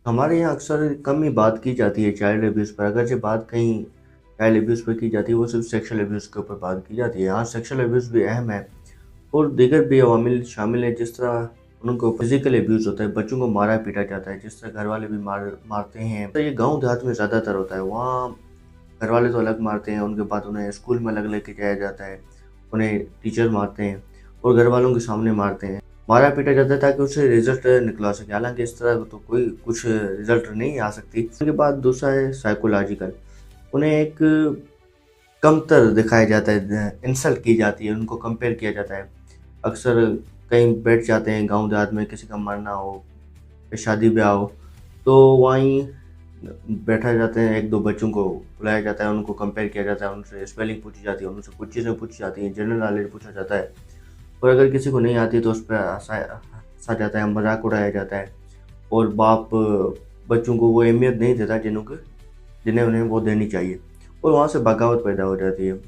हमारे यहाँ अक्सर कम ही बात की जाती है चाइल्ड अब्यूज़ पर। अगर जो बात कहीं चाइल्ड अब्यूज़ पर की जाती है, वो सिर्फ़ सेक्सुअल अब्यूज़ के ऊपर बात की जाती है। हाँ, सेक्सुअल अब्यूज़ भी अहम है और दीगर भी अवामिल शामिल हैं, जिस तरह उनको फिज़िकल अब्यूज़ होता है, बच्चों को मारा-पीटा जाता है, जिस तरह घरवाले भी मारते हैं। तो ये गाँव देहात में ज़्यादातर होता है। वहाँ घरवाले तो अलग मारते हैं, उनके बाद उन्हें स्कूल में अलग लेके जाया जाता है, उन्हें टीचर मारते हैं और घरवालों के सामने मारते हैं। मारा-पीटा जाता है ताकि उससे रिज़ल्ट निकलवा सकें, हालाँकि इस तरह तो कोई कुछ रिज़ल्ट नहीं आ सकती। उसके बाद दूसरा है साइकोलॉजिकल। उन्हें एक कमतर दिखाया जाता है, इंसल्ट की जाती है, उनको कंपेयर किया जाता है। अक्सर कहीं बैठ जाते हैं गाँव देहात में, किसी का मरना हो, शादी ब्याह हो, तो वहीं बैठा जाते हैं, 1-2 बच्चों को बुलाया जाता है, उनको कंपेयर किया जाता है, उनसे स्पेलिंग पूछी जाती है, उनसे कुछ चीज़ें पूछी जाती हैं, जनरल नॉलेज पूछा जाता है और अगर किसी को नहीं आती तो उस पे हँसा जाता है, मज़ाक उड़ाया जाता है और बाप बच्चों को वो अहमियत नहीं देता जिन्हें उन्हें वो देनी चाहिए और वहाँ से बगावत पैदा हो जाती है।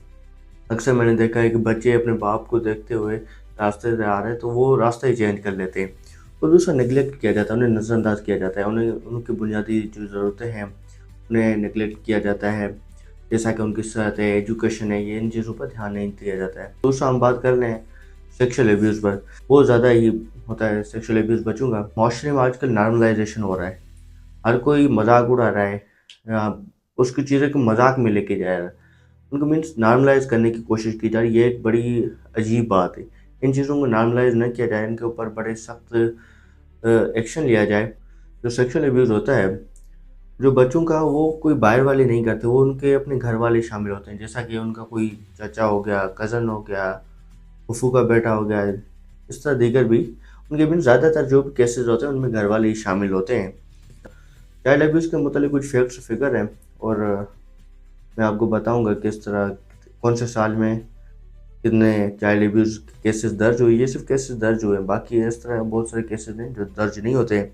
अक्सर मैंने देखा है कि बच्चे अपने बाप को देखते हुए रास्ते से आ रहे हैं तो वो रास्ता ही चेंज कर लेते हैं और दूसरा नेगलेक्ट किया जाता है, उन्हें नज़रअंदाज किया जाता है, उन्हें उनकी बुनियादी जो ज़रूरतें हैं उन्हें नेगलेक्ट किया जाता है, जैसा कि उनकी सेहत है, एजुकेशन है, ये इन चीज़ों पर ध्यान नहीं दिया जाता है। दूसरा हम बात कर लें सेक्सुअल अब्यूज़ पर, वो ज़्यादा ही होता है सेक्सुअल अब्यूज़ बच्चों का। माशरे में आजकल नॉर्मलाइजेशन हो रहा है, हर कोई मजाक उड़ा रहा है, उसकी चीज़ें को मजाक में लेके जा रहा है, उनको मीन्स नॉर्मलाइज करने की कोशिश की जा रही है। ये एक बड़ी अजीब बात है। इन चीज़ों को नॉर्मलाइज न किया जाए, इनके ऊपर बड़े सख्त एक्शन लिया जाए। जो सेक्सुअल अब्यूज़ होता है जो बच्चों का, वो कोई बाहर वाले नहीं करते, वो उनके अपने घर वाले शामिल होते हैं, जैसा कि उनका कोई चाचा हो गया, कज़न हो गया, फूफू का बेटा हो गया, इस तरह दीगर भी उनके भी ज़्यादातर जो भी केसेस होते हैं उनमें घर वाले ही शामिल होते हैं। चाइल्ड अब्यूज़ के मुतालिक कुछ फैक्ट्स फिगर हैं और मैं आपको बताऊंगा किस तरह कौन से साल में कितने चाइल्ड अब्यूज़ केसेस दर्ज हुए। ये सिर्फ केसेस दर्ज हुए हैं, बाकी इस तरह बहुत सारे केसेस हैं जो दर्ज नहीं होते हैं।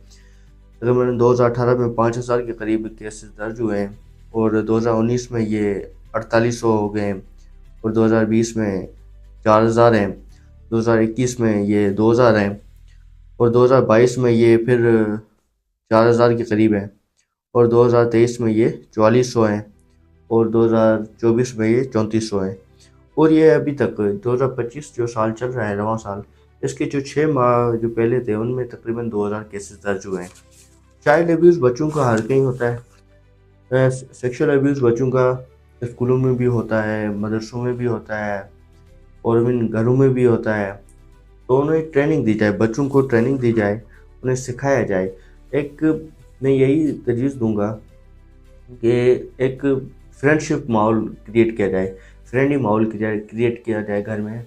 तकरीबन 2018 में 5,000 के करीब केसेस दर्ज हुए हैं और 2019 में ये 4800 हो गए हैं और 2020 में 4,000 हैं, 2021 में ये 2,000 हैं और 2022 में ये फिर 4,000 के करीब हैं और 2023 में ये 4,400 हैं और 2024 में ये 3,400 हैं और ये अभी तक 2025 जो साल चल रहा है, रवां साल, इसके जो 6 माह जो पहले थे उनमें तकरीबन 2,000 केसेस दर्ज हुए हैं। चाइल्ड अब्यूज़ बच्चों का हर कहीं होता है। सेक्सुअल अब्यूज़ बच्चों का स्कूलों में भी होता है, मदरसों में भी होता है और इन घरों में भी होता है। तो उन्हें ट्रेनिंग दी जाए, बच्चों को ट्रेनिंग दी जाए, उन्हें सिखाया जाए। एक मैं यही तजवीज़ दूंगा कि एक फ्रेंडशिप माहौल क्रिएट किया जाए, फ्रेंडली माहौल क्रिएट किया जाए घर में।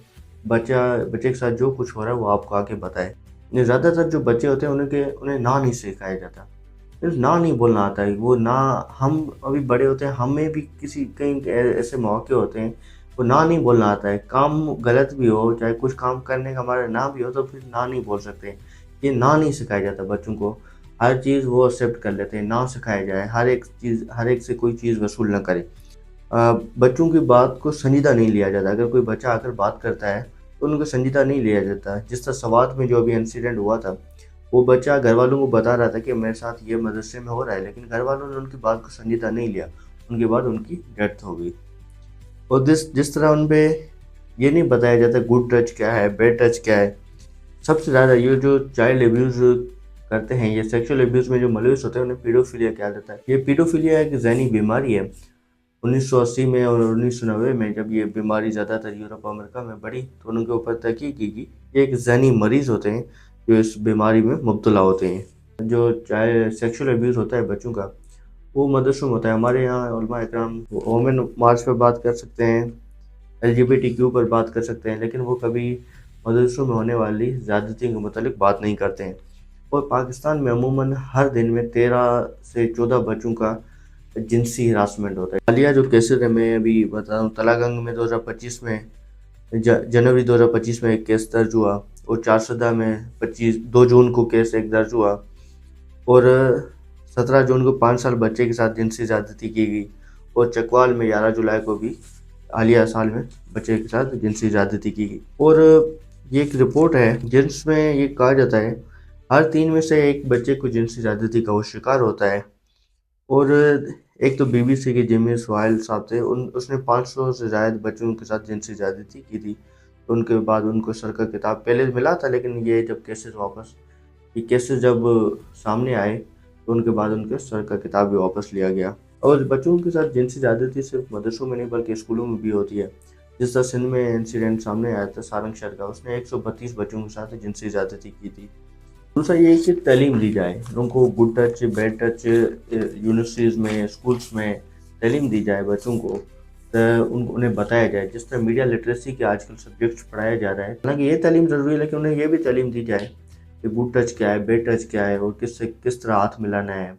बच्चे के साथ जो कुछ हो रहा है वो आपको आके बताए। ज़्यादातर जो बच्चे होते हैं उन्हें ना नहीं सिखाया जाता, ना नहीं बोलना आता है। वो ना, हम अभी बड़े होते हैं, हमें भी किसी कहीं ऐसे मौके होते हैं वो ना नहीं बोलना आता है। काम गलत भी हो, चाहे कुछ काम करने का हमारा ना भी हो, तो फिर ना नहीं बोल सकते। ये ना नहीं सिखाया जाता बच्चों को, हर चीज़ वो एक्सेप्ट कर लेते हैं। ना सिखाया जाए, हर एक से कोई चीज़ वसूल ना करे। बच्चों की बात को संजीदा नहीं लिया जाता। अगर कोई बच्चा आकर बात करता है तो उनको संजीदा नहीं लिया जाता। जिस तरह सवात में जो अभी इंसिडेंट हुआ था, वो बच्चा घर वालों को बता रहा था कि मेरे साथ ये मदरसे में हो रहा है, लेकिन घर वालों ने उनकी बात को संजीदा नहीं लिया। उनके बाद उनकी डेथ हो गई। और जिस तरह उन पे ये नहीं बताया जाता गुड टच क्या है, बैड टच क्या है। सबसे ज़्यादा ये जो चाइल्ड अब्यूज़ करते हैं, ये सेक्सुअल अब्यूज़ में जो मलूस होते हैं, उन्हें पीडोफिलिया कहा जाता है। ये पीडोफिलिया एक ज़हनी बीमारी है। 1980 में और 1990 में जब ये बीमारी ज़्यादातर यूरोप अमेरिका में बढ़ी तो उनके ऊपर तहकीक की गई। ये एक ज़हनी मरीज़ होते हैं जो इस बीमारी में मुब्तला होते हैं। जो चाहे सेक्सुअल अब्यूज़ होता है बच्चों का, वो मदरसों में होता है। हमारे यहाँ उलमा इकराम वोमेन मार्च पर बात कर सकते हैं, LGBTQ पर बात कर सकते हैं, लेकिन वो कभी मदरसों में होने वाली ज़्यादती के मुतालिक बात नहीं करते हैं। और पाकिस्तान में अमूमन हर दिन में 13 से 14 बच्चों का जिनसी हिरासमेंट होता है। हालिया जो केसेस है मैं अभी बता रहा हूँ, तलागंग में 2025 में जनवरी 2025 में एक केस दर्ज हुआ और चारसदा में 2 जून को केस एक दर्ज हुआ और 17 जून को 5 साल बच्चे के साथ जिनसी ज़्यादती की गई और चकवाल में 11 जुलाई को भी हालिया साल में बच्चे के साथ जिनसी ज़्यादती की गई। और ये एक रिपोर्ट है जिसमें ये कहा जाता है ہر 3 میں سے ایک بچے کو جنسی زیادتی کا وہ شکار ہوتا ہے۔ اور ایک تو بی بی سی کے جیمی سوائل صاحب تھے، اس نے 500 سے زائد بچوں کے ساتھ جنسی زیادتی کی تھی۔ تو ان کے بعد ان کو سر کا خطاب پہلے ملا تھا، لیکن یہ کیسز جب سامنے آئے تو ان کے بعد ان کے سر کا خطاب بھی واپس لیا گیا۔ اور بچوں کے ساتھ جنسی زیادتی صرف مدرسوں میں نہیں بلکہ اسکولوں میں بھی ہوتی ہے۔ جس طرح سندھ میں انسیڈنٹ سامنے آیا تھا سارنگ شہر کا، اس نے 132 بچوں کے ساتھ جنسی زیادتی کی تھی۔ دوسرا یہ ہے کہ تعلیم دی جائے ان کو، good touch bed touch, universities میں اسکولس میں تعلیم دی جائے بچوں کو، انہیں بتایا جائے۔ جس طرح میڈیا لٹریسی کے آج کل سبجیکٹس پڑھایا جا رہا ہے، حالانکہ یہ تعلیم ضروری ہے لیکن انہیں یہ بھی تعلیم دی جائے کہ گڈ ٹچ کیا ہے، بیڈ ٹچ کیا ہے، اور کس سے کس طرح ہاتھ ملانا ہے۔